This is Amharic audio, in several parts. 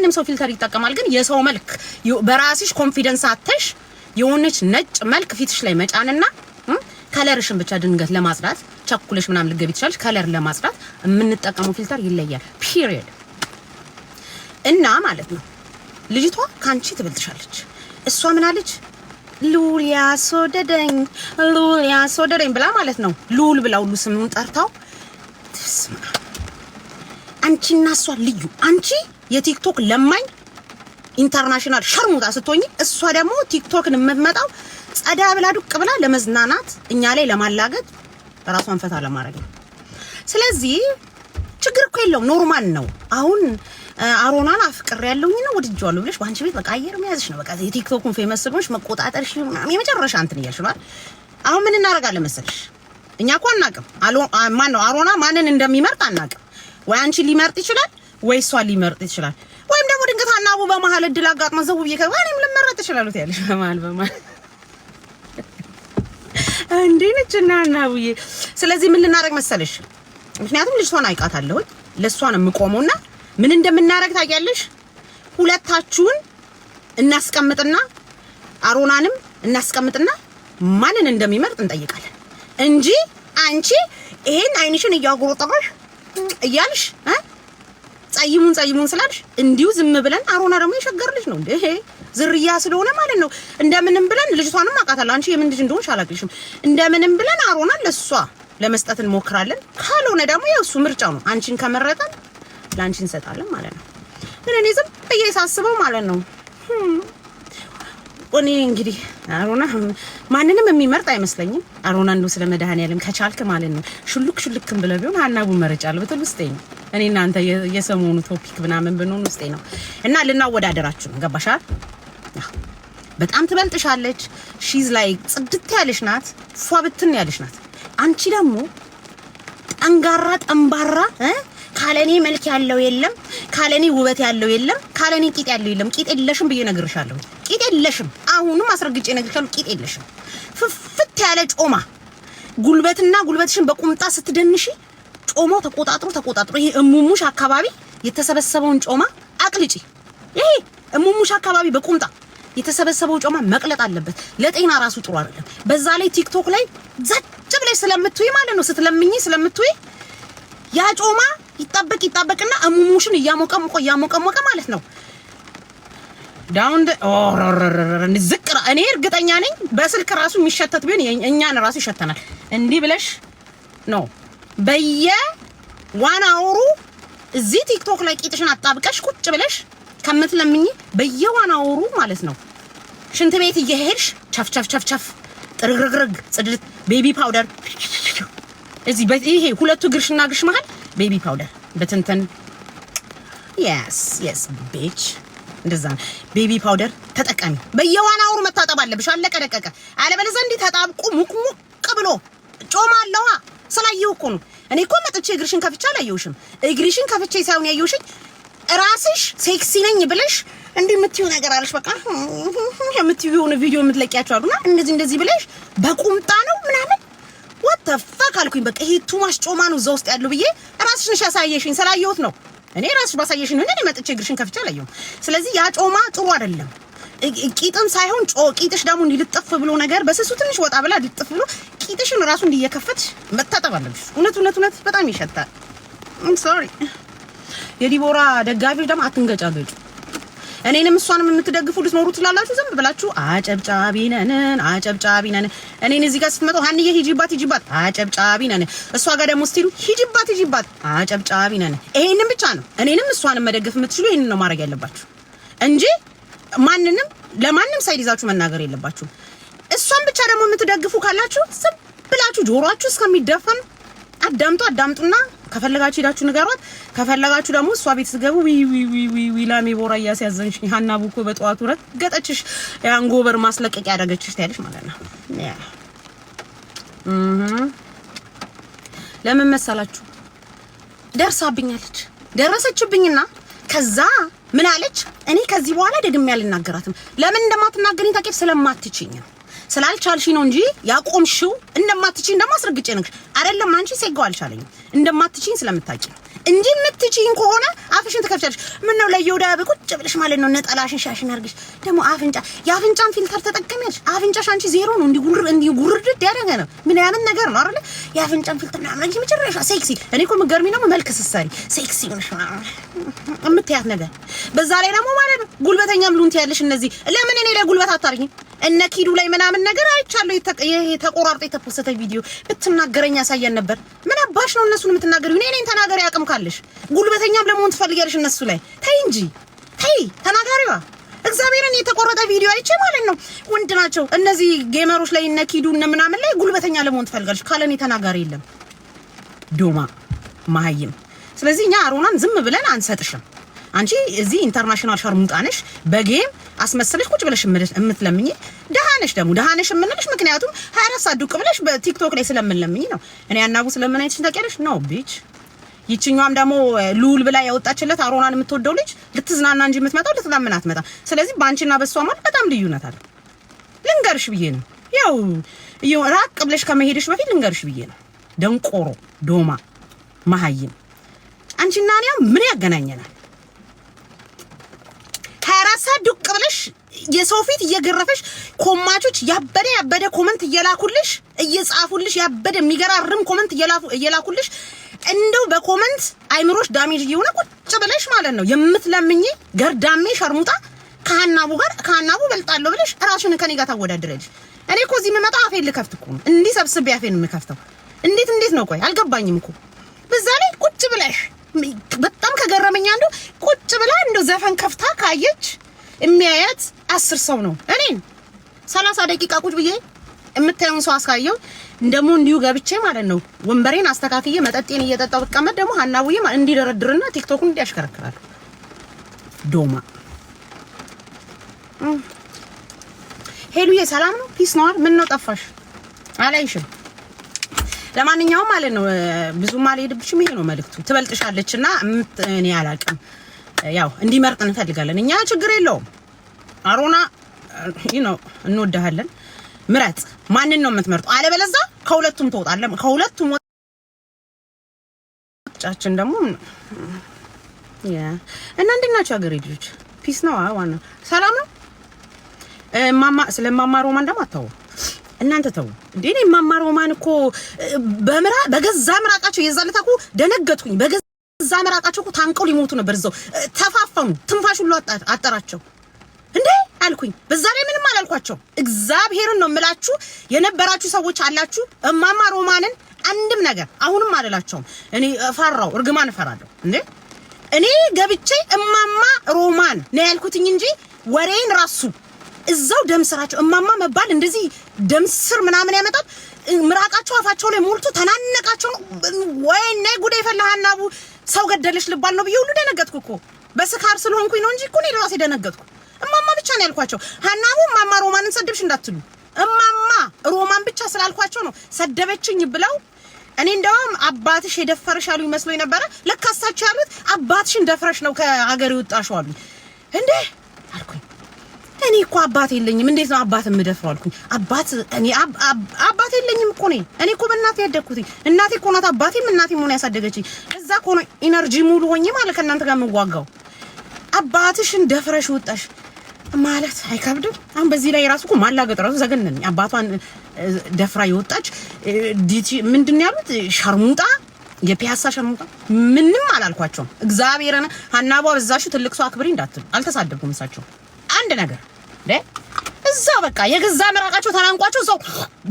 ማንንም ሰው ፊልተር ይጠቀማል ግን የሰው መልክ በራስሽ ኮንፊደንስ አተሽ የሆነች ነጭ መልክ ፊትሽ ላይ መጫንና ከለርሽን ብቻ ድንገት ለማጽዳት ቸኩለሽ ምናምን ልገቢ ትችላለሽ ከለር ለማጽዳት የምንጠቀመው ፊልተር ይለያል ፒሪየድ እና ማለት ነው ልጅቷ ካንቺ ትበልጥሻለች እሷ ምን አለች ሉሊያ ሶደደኝ ብላ ማለት ነው ሉል ብላ ሁሉ ስሙን ጠርታው ትስማ አንቺና እሷ ልዩ አንቺ የቲክቶክ ለማኝ ኢንተርናሽናል ሸርሙጣ ስትሆኚ እሷ ደግሞ ቲክቶክን የምትመጣው ጸዳ ብላ ዱቅ ብላ ለመዝናናት እኛ ላይ ለማላገጥ ራሷን ፈታ ለማድረግ ነው ስለዚህ ችግር እኮ የለውም ኖርማል ነው አሁን አሮናን አፍቅር ያለውኝ ነው ወድጄዋለሁ ብለሽ ባንቺ ቤት በቃ አየር መያዝሽ ነው በቃ የቲክቶክን ፌመስ ስለሆንሽ መቆጣጠርሽ ምናምን የመጨረሻ እንትን እያልሽ ነው አሁን ምን እናደርጋለን መሰለሽ እኛ እኮ አናውቅም ማን ነው አሮና ማንን እንደሚመርጥ አናውቅም ወይ አንቺ ሊመርጥ ይችላል ወይ እሷ ሊመርጥ ይችላል ወይም ደግሞ ድንገት አናቡ በመሃል እድል አጋጥማ ዘው ብዬ ከማንም ልመረጥ ይችላል ትያለሽ በመሃል እንዴ ነችና አናቡዬ ስለዚህ ምን ልናደርግ መሰለሽ ምክንያቱም ልጅቷን አይቃታለሁ ለሷን የምቆመውና ምን እንደምናረግ ታያለሽ ሁለታችሁን እናስቀምጥና አሮናንም እናስቀምጥና ማንን እንደሚመርጥ እንጠይቃለን እንጂ አንቺ ይሄን አይንሽን እያጎረጠሽ እያልሽ ጸይሙን ስላልሽ እንዲው ዝም ብለን አሮና ደግሞ የሸገር ልጅ ነው እንዴ ዝርያ ስለሆነ ማለት ነው እንደምንም ብለን ልጅቷንም አቃታለሁ አንቺ የምን ልጅ እንደሆንሽ አላቅልሽም እንደምንም ብለን አሮና ለሷ ለመስጠት እንሞክራለን ካልሆነ ደግሞ የሱ ምርጫው ነው አንቺን ከመረጠን ላንቺ እንሰጣለን ማለት ነው ግን እኔ ዝም በየሳስበው ማለት ነው እኔ እንግዲህ አሮና ማንንም የሚመርጥ አይመስለኝም አሮና እንደው ስለመድኃኒዓለም ከቻልክ ማለት ነው ሽልክም ብለ ቢሆን ሀናቡ መረጫለሁ በተል ውስጥ ነው እኔ እናንተ የሰሞኑ ቶፒክ ምናምን ብንሆን ውስጥ ነው እና ልናወዳደራችሁ ነው ገባሻል በጣም ትበልጥሻለች ሺዝ ላይ ጽድት ያለሽ ናት ፏ ብትን ያለሽ ናት አንቺ ደግሞ ጠንባራ ካለኔ መልክ ያለው የለም ካለኔ ውበት ያለው የለም ካለኔ ቂጥ ያለው የለም ቂጥ የለሽም ብዬ ነግርሻለሁ ቂጥ የለሽም አሁንም አስረግጬ ነግርሻለሁ ቂጥ የለሽም ፍፍት ያለ ጮማ ጉልበትሽን በቁምጣ ስትደንሺ ጮማው ተቆጣጥሮ ይሄ እሙሙሽ አካባቢ የተሰበሰበውን ጮማ አቅልጪ ይሄ እሙሙሽ አካባቢ በቁምጣ የተሰበሰበው ጮማ መቅለጥ አለበት ለጤና ራሱ ጥሩ አይደለም በዛ ላይ ቲክቶክ ላይ ዘጭ ብለሽ ስለምትውይ ማለት ነው ስትለምኚ ስለምትውይ ያ ጮማ ይጣበቅና እሙሙሽን እያሞቀ ማለት ነው ዳውን ዝቅራ እኔ እርግጠኛ ነኝ በስልክ ራሱ የሚሸተት ቢሆን እኛን ራሱ ይሸተናል እንዲህ ብለሽ ነው በየዋን አወሩ እዚህ ቲክቶክ ላይ ቂጥሽን አጣብቀሽ ቁጭ ብለሽ ከምትለምኚ በየዋን አወሩ ማለት ነው ሽንት ቤት እየሄድሽ ቸፍ ጥርግርግ ጽድት ቤቢ ፓውደር እዚህ ይሄ ሁለቱ ግርሽና ግርሽ መሃል ቤቢ ፓውደር በትንተን yes bitch እንደዛ ቤቢ ፓውደር ተጠቀሚ በየዋን አወሩ መታጠብ አለብሽ አለቀ ደቀቀ አለበለዚያ እንዴ ተጣብቁ ሙቅ ብሎ ጮማ አለዋ ስላየው እኮ ነው እኔ እኮ መጥቼ እግርሽን ከፍቻ አላየውሽም እግርሽን ከፍቼ ሳይሆን ያየውሽኝ ራስሽ ሴክሲ ነኝ ብለሽ እንዴ የምትዩ ነገር አለሽ በቃ የምትዩ የሆነ ቪዲዮ የምትለቂያቸው አሉና እንደዚህ ብለሽ በቁምጣ ነው ምናምን what the fuck አልኩኝ በቃ ይሄ ቱማሽ ጮማ ነው ዘውስጥ ያለው ብዬ ራስሽን ያሳየሽኝ ስላየሁት ነው እኔ ራስሽ ባሳየሽኝ ነው እኔ መጥቼ እግርሽን ከፍቻ አላየው ስለዚህ ያ ጮማ ጥሩ አይደለም ቂጥን ሳይሆን ቂጥሽ ደግሞ እንዲልጥፍ ብሎ ነገር በስሱ ትንሽ ወጣ ብላ ልጥፍ ብሎ ቂጥሽን ራሱ እንዲየከፈትሽ መታጠብ አለብሽ እውነት በጣም ይሸታል I'm sorry የዲቦራ ደጋፊዎች ደግሞ አትንገጫገጩ እኔንም እሷንም የምትደግፉ ልትኖሩ ትላላችሁ ዝም ብላችሁ አጨብጫቢ ነን እኔን እዚህ ጋር ስትመጣው ሀንዬ ሂጂባት አጨብጫቢ ነን እሷ ጋር ደግሞ ስትሉ ሂጂባት አጨብጫቢ ነን ይሄንን ብቻ ነው እኔንም እሷንም መደገፍ የምትችሉ ይሄንን ነው ማድረግ ያለባችሁ እንጂ ለማንም ሳይድ ይዛችሁ መናገር የለባችሁ እሷን ብቻ ደግሞ የምትደግፉ ካላችሁ ዝም ብላችሁ ጆሮአችሁ እስከሚደፈን አዳምጡና ከፈለጋችሁ ሄዳችሁ ንገሯት ከፈለጋችሁ ደግሞ እሷ ቤት ስገቡ ዊ ላሜ ቦራ ያስያዘንሽኝ ሀናቡ እኮ በጠዋቱ ረገጠችሽ ያንጎበር ማስለቀቅ ያደረገችሽ ታያለሽ ማለት ነው ለምን መሰላችሁ ደረሰችብኝና ከዛ ምን አለች እኔ ከዚህ በኋላ ደግሜ ያልናገራትም ለምን እንደማትናገሪኝ ታውቂው ስለማትችኝ ስላልቻልሽ ነው እንጂ ያቆምሽው እንደማትችኝ እንደማስረግጬ ነግሽ አይደለም አንቺ ሴጋው አልቻለኝ እንደማትችኝ ስለምታውቂ እንጂ የምትችይን ከሆነ አፍሽን ትከፍቻለሽ። ምን ነው ለየውዳ በቁጭ ብለሽ ማለት ነው ነጠላሽን ሻሽን አርግሽ ደግሞ አፍንጫ የአፍንጫን ፊልተር ተጠቀሚያለሽ። አፍንጫሽ አንቺ ዜሮ ነው እንዲ ጉርድድ ያደረገ ነው። ምን ያምን ነገር ነው አይደል? የአፍንጫን ፊልተር ምናምን አንቺ መጨረሻ ሴክሲ። እኔ እኮ ምገርሚ ነው መልክ ስትሰሪ ሴክሲ ነሽ እምትያት ነገር። በዛ ላይ ደግሞ ማለት ነው ጉልበተኛም ሉንት ያለሽ እነዚህ ለምን እኔ ላይ ጉልበት አታርጊኝ? እነ ኪዱ ላይ ምናምን ነገር አይቻለሁ። ተቆራርጦ የተፖሰተ ቪዲዮ ብትናገረኝ ያሳየን ነበር። ምን አባሽ ነው እነሱን የምትናገሪው? እኔ ነኝ ተናገሪ አቅም ካለሽ። ጉልበተኛም ለመሆን ትፈልጊያለሽ እነሱ ላይ ተይ እንጂ ተይ ተናጋሪዋ። እግዚአብሔርን የተቆረጠ ቪዲዮ አይቼ ማለት ነው ወንድ ናቸው እነዚህ ጌመሮች ላይ እነ ኪዱ እነ ምናምን ላይ ጉልበተኛ ለመሆን ትፈልጋለሽ። ካለኔ ተናጋሪ የለም ዶማ ማህይም። ስለዚህ እኛ አሮናን ዝም ብለን አንሰጥሽም። አንቺ እዚህ ኢንተርናሽናል ሸርሙጣ ነሽ። በጌም አስመሰለሽ ቁጭ ብለሽ እምትለምኚ ደሃነሽ። ደግሞ ደሃነሽ የምንልሽ ምክንያቱም 24 ሰዓት ዱቅ ብለሽ በቲክቶክ ላይ ስለምንለምኚ ነው። እኔ አናቡ ስለምናይሽ ታውቂያለሽ ነው ቢች። ይችኛዋም ደግሞ ሉል ብላ ያወጣችለት አሮናን የምትወደው ልጅ ልትዝናና እንጂ የምትመጣው ልትለምን አትመጣም። ስለዚህ ባንቺና በሷ ማለት በጣም ልዩነት አለ። ልንገርሽ ብዬ ነው። ያው ራቅ ብለሽ ከመሄድሽ በፊት ልንገርሽ ብዬ ነው። ደንቆሮ ዶማ መሀይም አንቺና እኔ ምን ያገናኘናል? 24 ሰዓት ዱቅ ብለሽ የሰው ፊት እየገረፈሽ ኮማቾች ያበደ ኮመንት እየላኩልሽ እየጻፉልሽ ያበደ የሚገራርም ኮመንት እየላኩልሽ እንደው በኮመንት አይምሮሽ ዳሜጅ እየሆነ ቁጭ ብለሽ ማለት ነው የምትለምኚ ገርዳሜ ሸርሙጣ ከሀናቡ በልጣለሁ ብለሽ ራስሽን ከኔ ጋር ታወዳድረልሽ። እኔ እኮ እዚህ የምመጣው አፌን ልከፍት እኮ ነው። እንዲህ ሰብስቤ አፌን የምከፍተው እንዴት ነው? ቆይ አልገባኝም እኮ። በዛ ላይ ቁጭ ብለሽ በጣም ከገረመኛ እንደው ቁጭ ብላ እንደው ዘፈን ከፍታ ካየች የሚያያት 10 ሰው ነው። እኔን 30 ደቂቃ ቁጭ ብዬ የምታየውን ሰው አስካየው እንደሞ እንዲሁ ገብቼ ማለት ነው ወንበሬን አስተካክዬ መጠጤን እየጠጣው ብቀመጥ ደግሞ ሀናቡዬ እንዲደረድርና ቲክቶኩን እንዲያሽከረክራል። ዶማ ሄሉዬ ሰላም ነው? ፒስ ነው? ምን ነው ጠፋሽ? አላይሽም። ለማንኛውም ማለት ነው ብዙም አልሄድብሽም። ይሄ ነው መልእክቱ። ትበልጥሻለችና እኔ አላውቅም። ያው እንዲመርጥ እንፈልጋለን እኛ። ችግር የለውም አሮና እንወድሃለን። ምረጥ። ማንን ነው የምትመርጠው? አለበለዚያ ከሁለቱም ትወጣለህ። ከሁለቱም ወጣችን ደግሞ እና እንዴት ናችሁ ሀገሬ ልጆች? ፒስ ነው? ዋና ሰላም ነው። ስለማማ ሮማን ደግሞ አታው እናንተ ተው እንዴ! እኔ ማማ ሮማን እኮ በገዛ ምራቃቸው የዛለታ እኮ ደነገጥኩኝ። በገዛ ምራቃቸው እኮ ታንቀው ሊሞቱ ነበር። እዛው ተፋፈኑ። ትንፋሽ ሁሉ አጠራቸው እንዴ አልኩኝ። በዛ ላይ ምንም አላልኳቸው። እግዚአብሔርን ነው የምላችሁ። የነበራችሁ ሰዎች አላችሁ። ማማ ሮማንን አንድም ነገር አሁንም አልላቸውም። እኔ ፈራው እርግማን እፈራለሁ እንዴ! እኔ ገብቼ ማማ ሮማን ነው ያልኩትኝ እንጂ ወሬን ራሱ እዛው ደም ስራቸው እማማ መባል እንደዚህ ደም ስር ምናምን ያመጣል። ምራቃቸው አፋቸው ላይ ሞልቶ ተናነቃቸው። ወይኔ ጉዴ ፈላሃናቡ ሰው ገደለሽ ልባል ነው ብዬ ሁሉ ደነገጥኩ እኮ። በስካር ስለሆንኩኝ ነው እንጂ እኮ እኔ ራሴ ደነገጥኩ። እማማ ብቻ ነው ያልኳቸው። ሀናቡ እማማ ሮማንን ሰደብሽ እንዳትሉ። እማማ ሮማን ብቻ ስላልኳቸው ነው ሰደበችኝ ብለው። እኔ እንደውም አባትሽ የደፈረሽ አሉኝ መስሎኝ ነበረ። ለካ እሳቸው ያሉት አባትሽን ደፍረሽ ነው ከሀገር ይወጣሽው አሉኝ። እንዴ አልኩኝ። እኔ እኮ አባት የለኝም። እንዴት ነው አባት የምደፍረው አልኩኝ። አባት የለኝም እኮ ነኝ። እኔ እኮ በእናቴ ያደግኩት እናቴ እኮ ናት አባቴም እናቴም ሆነ ያሳደገችኝ። እዛ እኮ ነው ኢነርጂ ሙሉ ሆኜ ማለት ከእናንተ ጋር የምዋጋው። አባትሽን ደፍረሽ ወጣሽ ማለት አይከብድም? አሁን በዚህ ላይ ራሱ እኮ ማላገጥ ራሱ ዘገነኝ። አባቷን ደፍራ የወጣች ዲቲ ምንድነው ያሉት? ሸርሙጣ፣ የፒያሳ ሸርሙጣ። ምንም አላልኳቸውም። እግዚአብሔርን ሀናቧ በዛሽ ትልቅ ሰው አክብሪ እንዳትሉ አልተሳደብኩም። እሳቸው አንድ ነገር እዛው በቃ የገዛ መራቃቸው ተናንቋቸው እዛው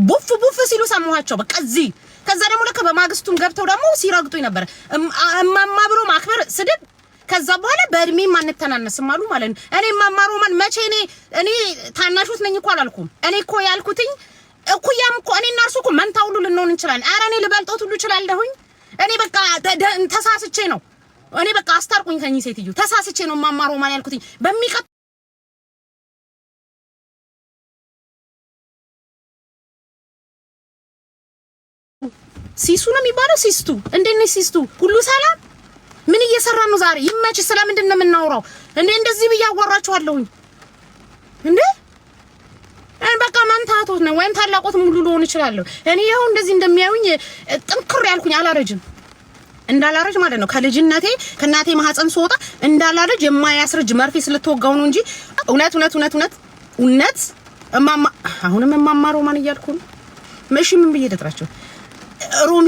ቡፍ ሲሉ ሰማኋቸው። በቃ እዚህ ከዛ ደግሞ ለከ በማግስቱም ገብተው ደግሞ ሲረግጡኝ ነበር። እማማ ብሎ ማክበር ስድብ። ከዛ በኋላ በእድሜ ማንተናነስም አሉ ማለት ነው። እኔ እማማ ሮማን መቼ እኔ ታናሹት ነኝ እኮ አላልኩም። እኔ እኮ ያልኩትኝ እኩያም እኮ እኔና እርሱ እኮ መንታ ሁሉ ልንሆን እንችላለን። ኧረ እኔ ልበልጦት ሁሉ እችላለሁኝ። እኔ በቃ ተሳስቼ ነው። እኔ በቃ አስታርቁኝ ከኚህ ሴትዮ ተሳስቼ ነው እማማ ሮማን ያልኩትኝ። ሲሱ ነው የሚባለው። ሲስቱ እንዴት ነሽ ሲስቱ? ሁሉ ሰላም? ምን እየሰራ ነው ዛሬ? ይመች። ስለምንድን ነው የምናወራው እንዴ? እንደዚህ ብያወራችኋለሁኝ እንዴ? በቃ መንታቶት ነው ወይም ታላቆት ሙሉ ልሆን እችላለሁ። እኔ ይኸው እንደዚህ እንደሚያዩኝ ጥንክር ያልኩኝ አላረጅም። እንዳላረጅ ማለት ነው። ከልጅነቴ ከናቴ ማህፀን ስወጣ እንዳላረጅ የማያስረጅ መርፌ ስለተወጋው ነው እንጂ እውነት እማማ አሁንም እማማ ሮማን እያልኩ ነው። መሽ ምን ብዬ ልጥራቸው ሮሚ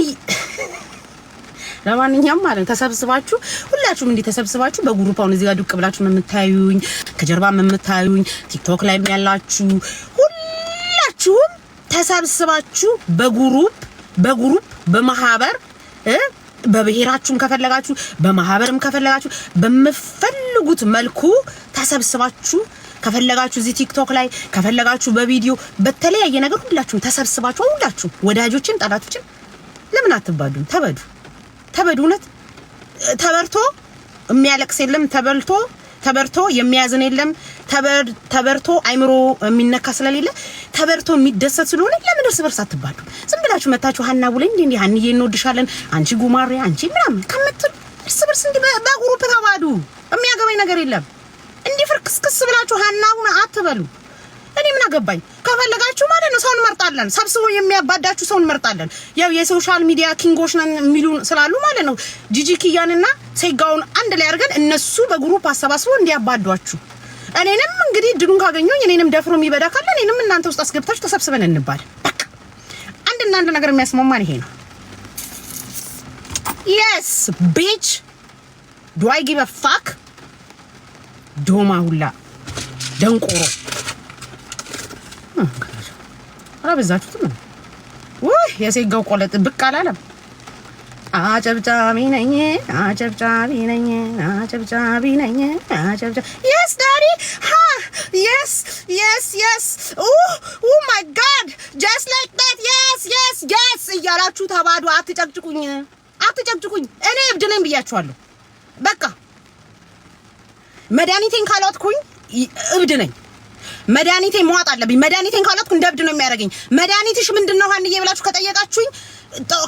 ለማንኛውም ማለት ተሰብስባችሁ ሁላችሁም እንዲህ ተሰብስባችሁ በግሩፕ አሁን እዚህ ጋር ዱቅ ብላችሁ የምታዩኝ ከጀርባ የምታዩኝ ቲክቶክ ላይ ያላችሁ ሁላችሁም ተሰብስባችሁ በግሩፕ በማህበር በብሔራችሁም ከፈለጋችሁ በማህበርም ከፈለጋችሁ በመፈልጉት መልኩ ተሰብስባችሁ ከፈለጋችሁ እዚህ ቲክቶክ ላይ ከፈለጋችሁ በቪዲዮ በተለያየ ነገር ሁላችሁም ተሰብስባችሁ ሁላችሁ ወዳጆችም ጠላቶችም ለምን አትባዱም? ተበዱ እውነት ተበርቶ የሚያለቅስ የለም ተበርቶ የሚያዝን የለም ተበርቶ አይምሮ የሚነካ ስለሌለ ተበርቶ የሚደሰት ስለሆነ ለምን እርስ በርስ አትባዱ? ዝም ብላችሁ መታችሁ ሀና ብለኝ እንዴ ሀንዬ እንወድሻለን አንቺ ጉማሬ አንቺ ምናምን ከምትል እርስ በርስ እንዴ በግሩፕ ተባዱ። የሚያገባኝ ነገር የለም። እንዴ ፍርክስክስ ብላችሁ ሀና ሁና አትበሉ። እኔ ምን አገባኝ? ከፈለጋችሁ ማለት ነው ሰውን መርጣለን፣ ሰብስቦ የሚያባዳችሁ ሰውን መርጣለን። ያው የሶሻል ሚዲያ ኪንጎች ነን የሚሉ ስላሉ ማለት ነው ጂጂ ኪያንና ሴጋውን አንድ ላይ አድርገን እነሱ በግሩፕ አሰባስበው እንዲያባዷችሁ። እኔንም እንግዲህ ድሉን ካገኘኝ እኔንም ደፍሮ የሚበዳ ካለ እኔንም እናንተ ውስጥ አስገብታችሁ ተሰብስበን እንባል። በቃ አንድና አንድ ነገር የሚያስማማን ይሄ ነው። yes bitch do I give a fuck ዶማ ሁላ ደንቆሮ አላበዛችሁትም? ወይ የሴጋው ቆለጥ ብቅ አላለም። አጨብጫቢ ነኝ yes daddy ha yes oh my god just like that yes እያላችሁ ተባዱ። አትጨቅጭቁኝ እኔ እብድ ነኝ ብያችኋለሁ። በቃ መድኃኒቴን ካላወጥኩኝ እብድ ነኝ። መድኃኒቴን መዋጥ አለብኝ። መድኃኒቴን ካላወጥኩ እንደ እብድ ነው የሚያደርገኝ። መድኃኒትሽ ምንድነው ሀንዬ ብላችሁ ከጠየቃችሁኝ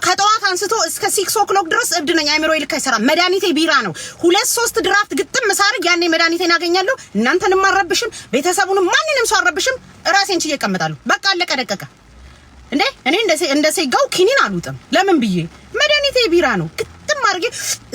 ከጠዋት አንስቶ እስከ 6 o'clock ድረስ እብድ ነኝ። አይምሮዬ ልክ አይሰራም። መድኃኒቴ ቢራ ነው። 2-3 ድራፍት ግጥም ሳርግ ያኔ መድኃኒቴን አገኛለሁ። እናንተንም አልረብሽም፣ ቤተሰቡንም ማንንም ሰው አልረብሽም። ራሴን ችዬ እቀመጣለሁ። በቃ አለቀ ደቀቀ። እንዴ እኔ እንደ ሴጋው ኪኒን አልውጥም። ለምን ብዬ መድኃኒቴ ቢራ ነው። ግጥም አድርጌ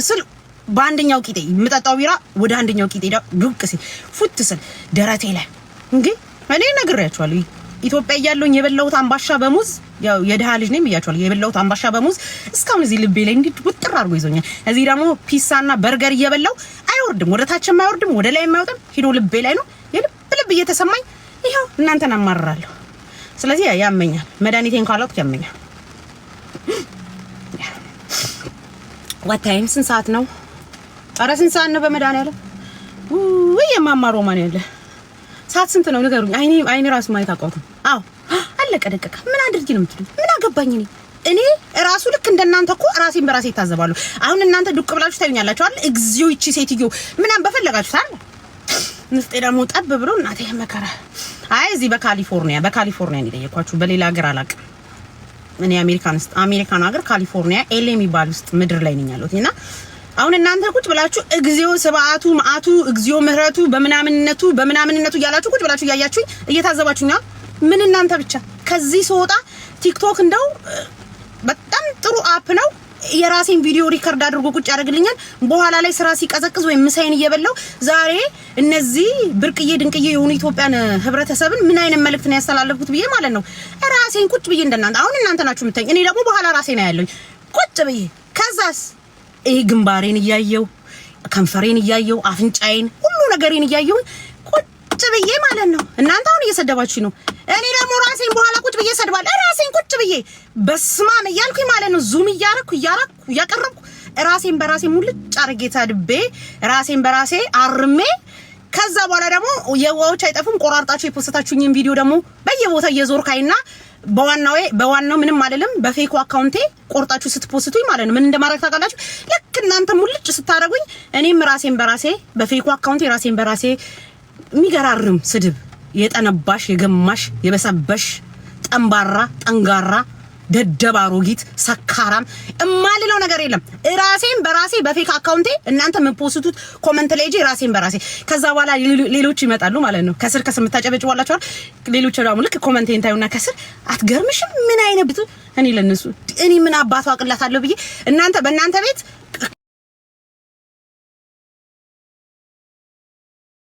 ስል በአንደኛው ቂጤ የምጠጣው ቢራ ወደ አንደኛው ቂጤ ዱቅ ሲል ፉት ስል ደረቴ ላይ እንዴ እኔ ነግሬያችኋለሁ። ኢትዮጵያ እያለሁኝ የበላሁት አምባሻ በሙዝ ያው የደሃ ልጅ ነኝ ብያችኋለሁ። የበላሁት አምባሻ በሙዝ እስካሁን እዚህ ልቤ ላይ እንዲህ ውጥር አድርጎ ይዞኛል። እዚህ ደግሞ ፒሳና በርገር እየበላሁ አይወርድም፣ ወደ ታችም አይወርድም፣ ወደ ላይ የማይወጣም ሂዶ ልቤ ላይ ነው። የልብ እየተሰማኝ ይሄው እናንተን አማርራለሁ። ስለዚህ ያመኛል። መድኃኒቴን ካላወጥኩ ያመኛል። ወታይም ስንት ሰዓት ነው? ኧረ ስንት ሰዓት ነው በመድኃኒዓለም? ወይ የማማ ሮማን ያለ ሰዓት ስንት ነው ንገሩኝ። አይኔ ራሱ ማየት አቋውተው። አዎ አለቀ ደቀቀ። ምን አድርጊ ነው የምትሉኝ? ምን አገባኝ እኔ ራሱ ልክ እንደናንተ እኮ ራሴን በራሴ ይታዘባሉ። አሁን እናንተ ዱቅ ብላችሁ ታዩኛላችሁ አይደል? እግዚኦ ይቺ ሴትዮ ምናምን በፈለጋችሁ ታለ ንስጤ ደግሞ ጠብ ብሎ እናቴ መከራ። አይ እዚህ በካሊፎርኒያ ነው የጠየኳችሁ፣ በሌላ ሀገር አላውቅም። እኔ አሜሪካን ሀገር ካሊፎርኒያ ኤል የሚባል ውስጥ ምድር ላይ ነኝ ያለሁት እና አሁን እናንተ ቁጭ ብላችሁ እግዚኦ ሰባቱ ማአቱ እግዚኦ ምህረቱ በምናምንነቱ እያላችሁ ቁጭ ብላችሁ እያያችሁኝ እየታዘባችሁኛ ምን እናንተ ብቻ። ከዚህ ስወጣ ቲክቶክ እንደው በጣም ጥሩ አፕ ነው። የራሴን ቪዲዮ ሪከርድ አድርጎ ቁጭ ያደርግልኛል። በኋላ ላይ ስራ ሲቀዘቅዝ ወይ ምሳዬን እየበላው ዛሬ እነዚህ ብርቅዬ ድንቅዬ የሆኑ ኢትዮጵያን ህብረተሰብን ምን አይነት መልእክት ነው ያስተላለፍኩት ብዬ ማለት ነው ራሴን ቁጭ ብዬ እንደናንተ አሁን እናንተ ናችሁ የምታዩኝ። እኔ ደግሞ በኋላ ራሴን ያያለሁኝ ቁጭ ብዬ ከዛስ ይሄ ግንባሬን እያየው ከንፈሬን እያየው አፍንጫዬን ሁሉ ነገሬን እያየው ቁጭ ብዬ ማለት ነው። እናንተ አሁን እየሰደባችሁ ነው። እኔ ደግሞ ራሴን በኋላ ቁጭ ብዬ ሰድባለሁ። ራሴን ቁጭ ብዬ በስማም እያልኩኝ ማለት ነው ዙም እያቀረብኩ ራሴን በራሴ ሙልጭ አርጌ ታድቤ ራሴን በራሴ አርሜ ከዛ በኋላ ደግሞ የዋዎች አይጠፉም ቆራርጣችሁ የፖስታችሁኝን ቪዲዮ ደግሞ በየቦታው እየዞርካይና በዋናው ምንም አይደለም በፌክ አካውንቴ ቆርጣችሁ ስትፖስቱኝ ማለት ነው ምን እንደማረግ ታውቃላችሁ? ልክ እናንተ ሙልጭ ስታረጉኝ እኔም ራሴን በራሴ በፌክ አካውንቴ ራሴን በራሴ የሚገራርም ስድብ የጠነባሽ የገማሽ የበሰበሽ ጠንባራ ጠንጋራ ደደብ አሮጊት ሰካራም እማልለው ነገር የለም። ራሴን በራሴ በፌክ አካውንቴ እናንተ የምትፖስቱት ኮሜንት ላይ ራሴን በራሴ ከዛ በኋላ ሌሎች ይመጣሉ ማለት ነው። ከስር የምታጨበጭባላችሁ ሌሎች ደግሞ ልክ ኮሜንቴን ታዩና ከስር አትገርምሽም? ምን አይነብቱ እኔ ለነሱ እኔ ምን አባቱ አቅላታለሁ ብዬ እናንተ በእናንተ ቤት